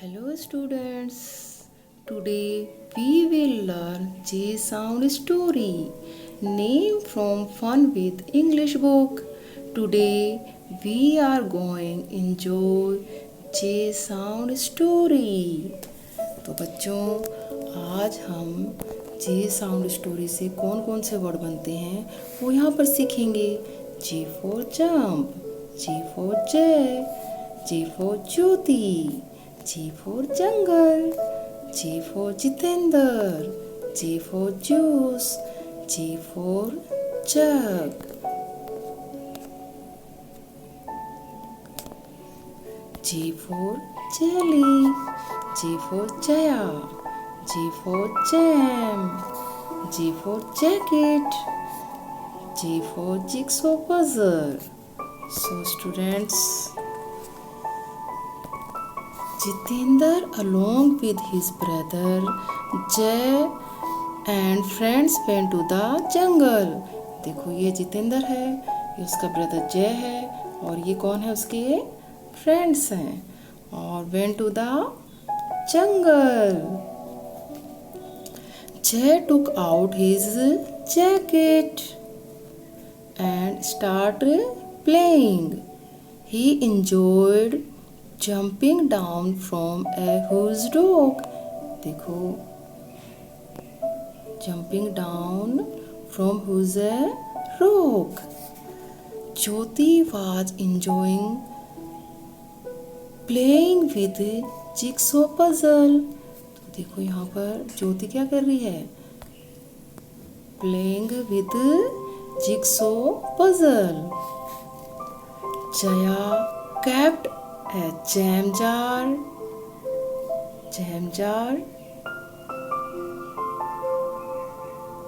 Hello students, today we will learn J Sound Story, name from Fun with English book. Today we are going enjoy J Sound Story. तो बच्चों आज हम जे sound story से कौन कौन से word बनते हैं वो यहाँ पर सीखेंगे। J for jump, J for Jay, J for Jyoti, J for jungle, J for Jitendra, J for juice, J for jug. J for jelly, J for Jaya, J for jam, J for jacket, J for jigsaw puzzle. So students, Jitendra along with his brother Jay and friends went to the jungle. देखो ये जितेंद्र है, ये उसका brother जय है और ये कौन है उसके फ्रेंड्स हैं और went to the jungle. Jay took out his jacket and started playing. He enjoyed jumping down from a huge rock. देखो jumping down from huge rock. Jyoti was enjoying playing with jigsaw puzzle. तो देखो यहाँ पर ज्योति क्या कर रही है, playing with jigsaw puzzle. Jaya kept a jam jar,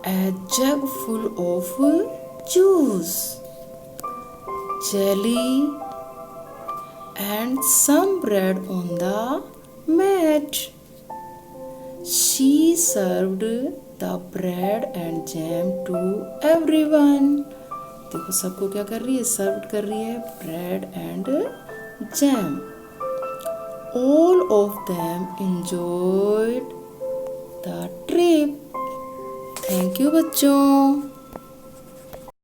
a jug full of juice, jelly and some bread on the mat. She served the bread and jam to everyone. देखो सबको क्या कर रही है, सर्व कर रही है bread and jam. All of them enjoyed the trip. Thank you बच्चों.